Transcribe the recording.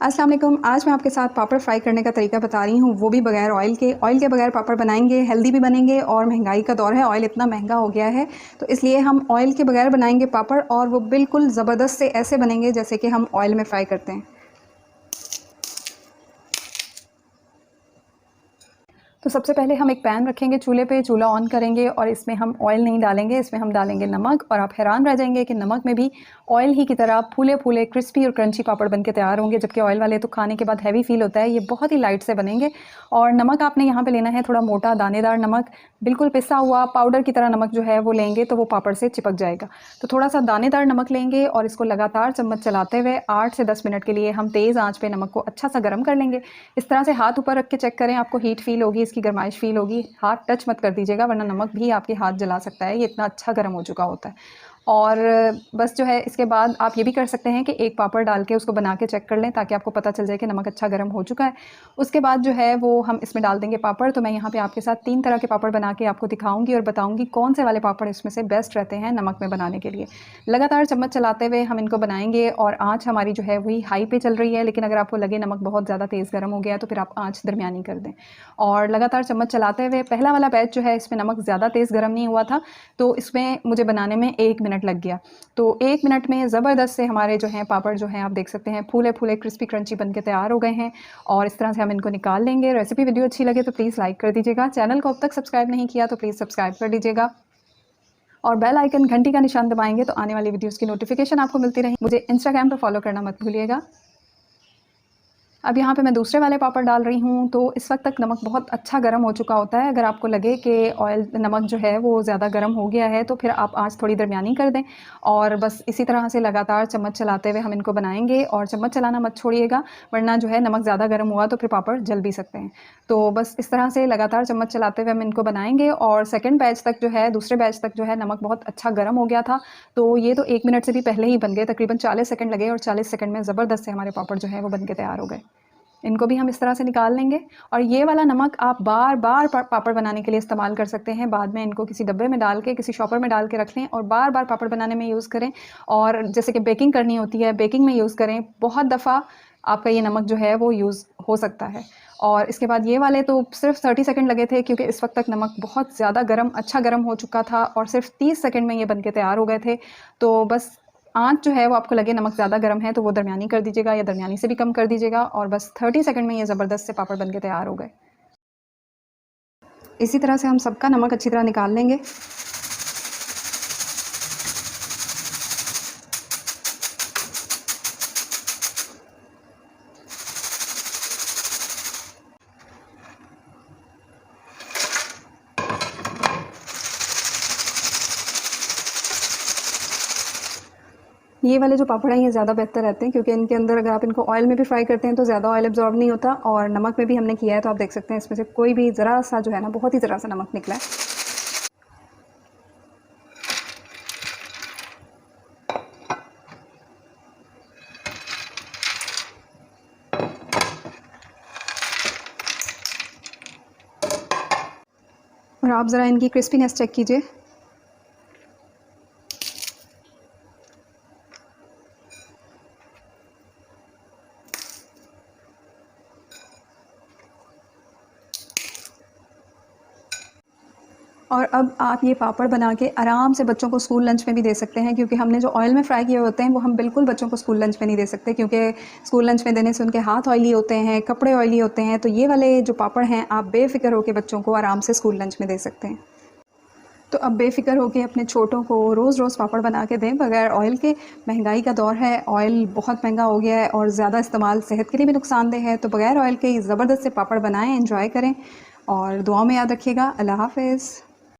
अस्सलाम वालेकुम। आज मैं आपके साथ पापड़ फ्राई करने का तरीका बता रही हूँ, वो भी बगैर ऑयल के। ऑयल के बगैर पापड़ बनाएंगे, हेल्दी भी बनेंगे और महंगाई का दौर है, ऑयल इतना महंगा हो गया है तो इसलिए हम ऑयल के बगैर बनाएंगे पापड़ और वो बिल्कुल ज़बरदस्त से ऐसे बनेंगे जैसे कि हम ऑयल में फ्राई करते हैं। तो सबसे पहले हम एक पैन रखेंगे चूल्हे पे, चूल्हा ऑन करेंगे और इसमें हम ऑयल नहीं डालेंगे, इसमें हम डालेंगे नमक। और आप हैरान रह जाएंगे कि नमक में भी ऑयल ही की तरह फूले फूले क्रिस्पी और क्रंची पापड़ बन के तैयार होंगे, जबकि ऑयल वाले तो खाने के बाद हैवी फील होता है। ये बहुत ही लाइट से बनेंगे। और नमक आपने यहाँ पे लेना है थोड़ा मोटा दानेदार नमक, बिल्कुल पिसा हुआ पाउडर की तरह नमक जो है वो लेंगे तो वो पापड़ से चिपक जाएगा। तो थोड़ा सा दानेदार नमक लेंगे और इसको लगातार चम्मच चलाते हुए 8 से 10 मिनट के लिए हम तेज़ आंच पे नमक को अच्छा सा गर्म कर लेंगे। इस तरह से हाथ ऊपर रख के चेक करें, आपको हीट फील होगी, इसकी गर्माइश फील होगी। हाथ टच मत कर दीजिएगा वरना नमक भी आपके हाथ जला सकता है, ये इतना अच्छा गर्म हो चुका होता है। और बस जो है इसके बाद आप ये भी कर सकते हैं कि एक पापड़ डाल के उसको बना के चेक कर लें ताकि आपको पता चल जाए कि नमक अच्छा गर्म हो चुका है। उसके बाद जो है वो हम इसमें डाल देंगे पापड़। तो मैं यहाँ पे आपके साथ 3 तरह के पापड़ बना के आपको दिखाऊंगी और बताऊंगी कौन से वाले पापड़ इसमें से बेस्ट रहते हैं नमक में बनाने के लिए। लगातार चम्मच चलाते हुए हम इनको बनाएंगे और आँच हमारी जो है वही हाई पे चल रही है, लेकिन अगर आपको लगे नमक बहुत ज़्यादा तेज़ गर्म हो गया है तो फिर आप आँच दरमियानी कर दें। और लगातार चम्मच चलाते हुए, पहला वाला बैच जो है इसमें नमक ज़्यादा तेज़ गर्म नहीं हुआ था तो इसमें मुझे बनाने में 1 मिनट लग गया। तो 1 मिनट में ज़बरदस्त से हमारे जो हैं पापड़ जो हैं आप देख सकते हैं फूले फूले क्रिस्पी क्रंची बन के तैयार हो गए हैं। और इस तरह से हम इनको निकाल लेंगे। रेसिपी वीडियो अच्छी लगे तो प्लीज़ लाइक कर दीजिएगा। चैनल को अब तक सब्सक्राइब नहीं किया तो प्लीज़ सब्सक्राइब कर दीजिएगा और बेल आइकन घंटी का निशान दबाएंगे तो आने वाली वीडियोज़ की नोटिफिकेशन आपको मिलती रहेगी। मुझे इंस्टाग्राम पर फॉलो करना मत भूलिएगा। अब यहाँ पे मैं दूसरे वाले पापड़ डाल रही हूँ। तो इस वक्त तक नमक बहुत अच्छा गर्म हो चुका होता है। अगर आपको लगे कि ऑयल नमक जो है वो ज़्यादा गर्म हो गया है तो फिर आप आँच थोड़ी दरमियानी कर दें और बस इसी तरह से लगातार चम्मच चलाते हुए हम इनको बनाएंगे। और चम्मच चलाना मत छोड़िएगा वरना जो है नमक ज़्यादा गर्म हुआ तो फिर पापड़ जल भी सकते हैं। तो बस इस तरह से लगातार चम्मच चलाते हुए हम इनको बनाएंगे। और सेकेंड बैच तक जो है, दूसरे बैच तक जो है नमक बहुत अच्छा गर्म हो गया था। तो ये तो 1 मिनट से भी पहले ही बन गए, तकरीबन 40 सेकंड लगे और 40 सेकंड में ज़बरदस्त से हमारे पापड़ जो है वो बन के तैयार हो गए। इनको भी हम इस तरह से निकाल लेंगे। और ये वाला नमक आप बार बार पापड़ बनाने के लिए इस्तेमाल कर सकते हैं। बाद में इनको किसी डब्बे में डाल के, किसी शॉपर में डाल के रख लें और बार बार पापड़ बनाने में यूज़ करें। और जैसे कि बेकिंग करनी होती है, बेकिंग में यूज़ करें। बहुत दफ़ा आपका ये नमक जो है वो यूज़ हो सकता है। और इसके बाद ये वाले तो सिर्फ 30 सेकंड लगे थे क्योंकि इस वक्त तक नमक बहुत ज़्यादा गर्म, अच्छा गर्म हो चुका था और सिर्फ 30 सेकंड में ये बन के तैयार हो गए थे। तो बस आँच जो है वो आपको लगे नमक ज़्यादा गर्म है तो वो दरमियानी कर दीजिएगा या दरमियानी से भी कम कर दीजिएगा। और बस 30 सेकंड में ये ज़बरदस्त से पापड़ बन के तैयार हो गए। इसी तरह से हम सबका नमक अच्छी तरह निकाल लेंगे। ये वाले जो पापड़ हैं ये ज़्यादा बेहतर रहते हैं क्योंकि इनके अंदर अगर आप इनको ऑयल में भी फ्राई करते हैं तो ज़्यादा ऑयल एब्जॉर्ब नहीं होता। और नमक में भी हमने किया है तो आप देख सकते हैं इसमें से कोई भी ज़रा सा जो है ना, बहुत ही ज़रा सा नमक निकला है। और आप ज़रा इनकी क्रिस्पीनेस चेक कीजिए। और अब आप ये पापड़ बना के आराम से बच्चों को स्कूल लंच में भी दे सकते हैं क्योंकि हमने जो ऑयल में फ्राई किए होते हैं वो हम बिल्कुल बच्चों को स्कूल लंच में नहीं दे सकते क्योंकि स्कूल लंच में देने से उनके हाथ ऑयली होते हैं, कपड़े ऑयली होते हैं। तो ये वाले जो पापड़ हैं आप बेफ़िक्र होकर बच्चों को आराम से स्कूल लंच में दे सकते हैं। तो अब बेफ़िक्र होकर अपने छोटों को रोज़ रोज़ पापड़ बना के दें बगैर ऑयल के। महंगाई का दौर है, ऑयल बहुत महंगा हो गया है और ज़्यादा इस्तेमाल सेहत के लिए भी नुकसानदेह है। तो बगैर ऑयल के ज़बरदस्त से पापड़ बनाएं, एंजॉय करें और दुआओं में याद रखिएगा। अल्लाह हाफ़िज़।